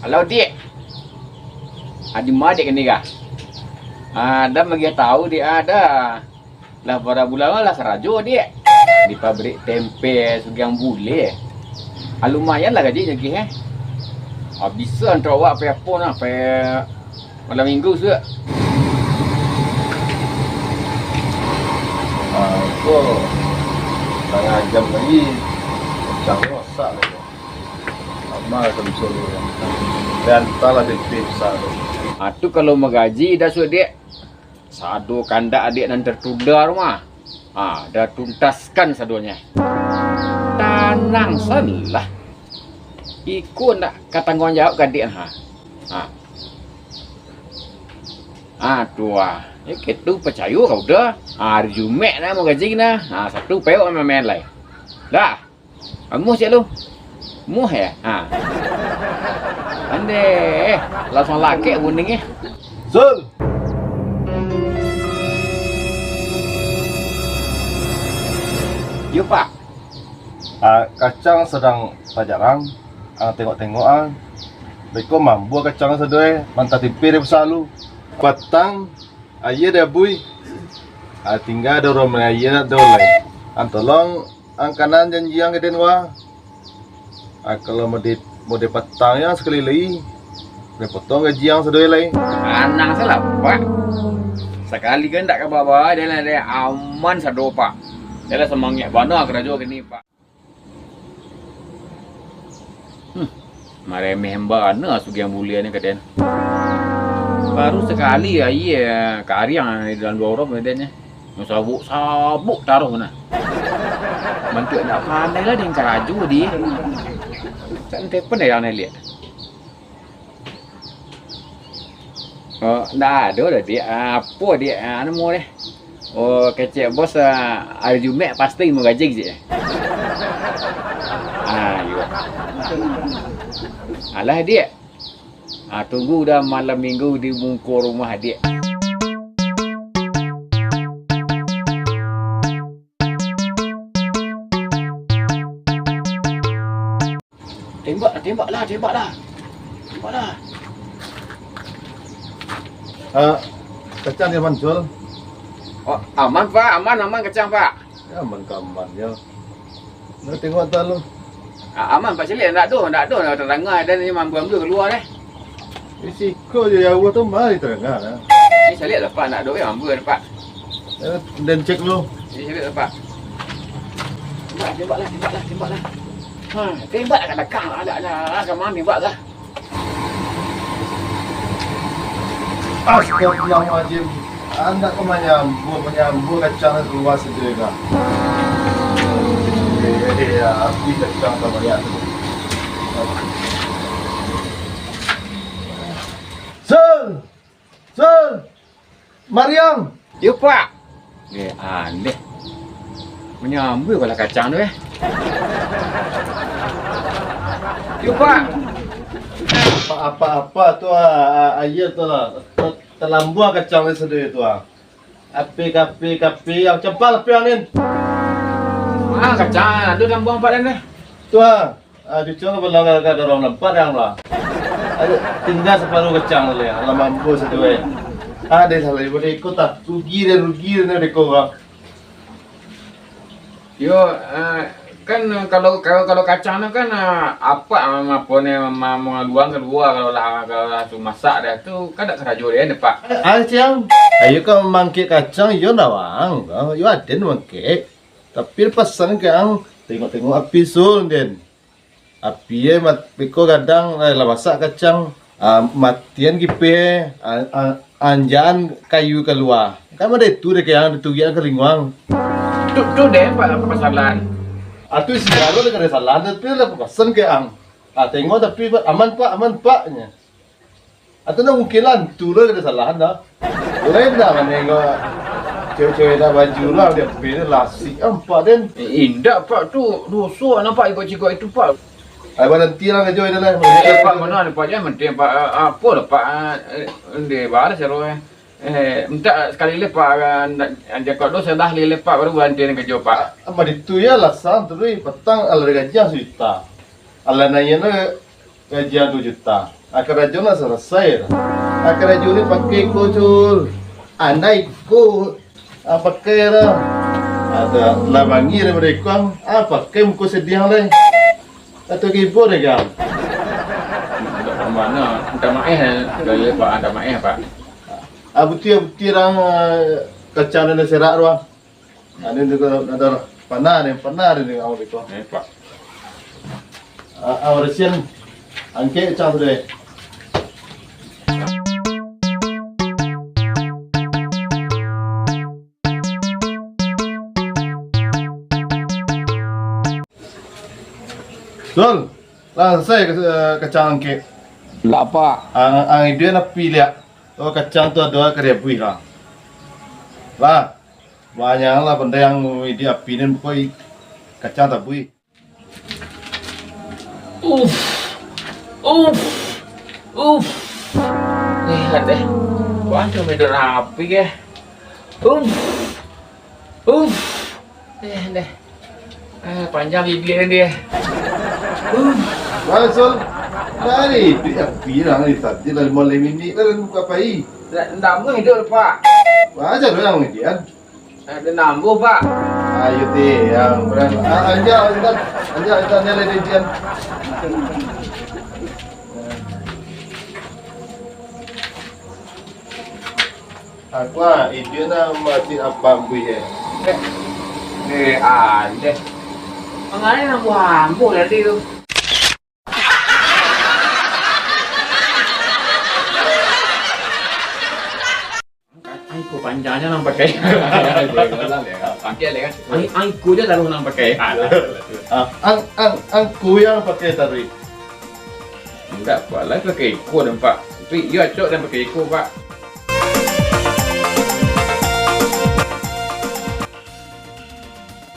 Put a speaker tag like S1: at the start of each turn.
S1: Halo dik. Adi madik ini kah? Ada bagi tahu dia ada. Lah para bulan lah serajo dia. Di pabrik tempe sugiang bule. Lumayan lah gaji lagi bisa antara awak apa nak malam minggu se.
S2: Itu setengah jam lagi kacang rosak lagi. Lama akan suruh dan talah tempe besar.
S1: Tu kalau magaji dah sudah dia sado kandak adik dan tertunda rumah. Dah tuntaskan sadonya. Tanang salah. Ikut nak tanggung jawab ke adik tua. Kita percaya kau dah. Hari Jumat nak mau gaji na. Satu peok main lain. Dah. Kamu siap lu? Muh ya? Ande, langsung laki kuning
S2: Zul.
S1: Yo pak.
S2: Kacang sedang pajarang. Tengok-tengok Beko mambu kacang sedoi, mantap tempe dia besar lu. Patang, ayah dia bui. Tinggal ada orang ayah nak dolai. Tolong kanan janji yang geden wah. Kalau mau di patangnya sekali lagi, dia potong gaji yang sedoi lagi.
S1: Anang salah pak. Sekali kan tak ke bawah, dia aman sado pak. Dia semangat bana kerja gini pak. Maremeh mbana sugiang mulia ni kaden. Baru sekali ayah kariang dalam 2 orang kadenya. Sabuk taruh na. Bantu nak pandai lah dengan keraju dia. Cantik pun yang nak lihat. Dah ada dah dia. Apa dia anu deh. Kecik bos hari Jumat pasti mau gaji je. Yo. Alah dia. Tunggu dah malam minggu di bungkur rumah dia. Tembaklah.
S2: Kacang dia muncul.
S1: Aman pak, aman kacang pak.
S2: Ya aman ya. Nak tengok tak lu.
S1: Aman pak Celik, nak ada terangah dan ni mampu keluar deh.
S2: Risiko je ya awak tu mari terangah lah.
S1: Ni Celik lah pak, nak ada mampu pak.
S2: Dan cek lu.
S1: Ni Celik lah pak. Tembaklah. Tembak kat belakang ada ke mana tembak lah.
S2: Astagfirullahaladzim. Anda kau menyambut kacang keluar sendiri kah? Ya, api kacang sama ya. Sun, Mariam.
S1: Ya pak. Aneh. Menyambut kalau kacang tu Ya pak.
S2: Apa tu ayah tu lah. Terlambuan kacang ni sendiri tu Api yang cepat api angin.
S1: Kacang tu dalam buang pak dan
S2: Tu cucung belum ada orang nampak yang lah. Tinggal separuh kacang tu lah. Mampu sendiri. Dia salah boleh ikut tak. Rugi dan mereka orang.
S1: Yo, kan kalau kacang tu kan apa ni mengaluang keluar kalau tu masak dah tu kan tak kerajaan dia pak.
S2: Cang, ayo kau mangkik kacang yo nawang, yo aden mangkik. Tapi pesan kang tengok api sul den. Api piko kadang lah masak kacang matian kipe anjan kayu keluar. Kan ada itu deh yang ditugian ke lingwang.
S1: Tu deh pak apa masalah?
S2: Atu siaro le kare salah tapi le pesan ke ang. Tengok tapi aman paknya. Atu na mungkinan tu le kare salah dah. Boleh dah menengok cewek-cewek dah baju lah dia pilih lasik empat den.
S1: Indah pak tu dosa nampak ikut itu pak.
S2: Ai berhenti lah kerja dia lah.
S1: Pak mana ni pak je penting pak apa lah pak dia balas seru minta sekali lepak anda kau dosa dah lepak baru berhenti dengan kerja pak.
S2: Apa itu ya lasan terus petang ala gaji 1 juta. Ala nanya na gaji 2 juta. Kerajaan selesai. Kerajaan ni pakai kocul. Andai ko pakai lah. Ada labangi dari mereka. Pakai muka sedih lah. Atau kibo deh kan?
S1: Mana? Minta maaf dari Pak, ada maaf Pak.
S2: Buti orang kacang dan serak ruang. Ini juga ada panah ni awak itu.
S1: Pak.
S2: Awak resian angke kacang tu deh. Sul, lah saya kacang angke.
S1: Lah Pak.
S2: Ang dia nak pilih. Oh kacang tu ada kerja lah. Lah, banyak lah benda yang dia pilih koi kacang tak bui.
S1: Uff. Lihat deh. Waduh, medo rapi ya. Deh. Panjang bibirnya dia.
S2: Masuk. Dari dia bilang ni tadi dalam malam ini kan buka pai.
S1: Nambah hidup Pak.
S2: Wajar lo yang ujian.
S1: Ada nambah Pak.
S2: Ayo teh yang berang. Anja nyala dia ujian. Aku ide na mati apa bui ya.
S1: Ada. Mengenai nambah hambu tadi tu. Aku panjangnya nampak kayak. Panjang kan? Aku je lalu nampak kayak.
S2: Angku yang pakai tadi.
S1: Enggak, Pak. Lah pakai ikut nampak. Tapi dia cok dan pakai ikut Pak.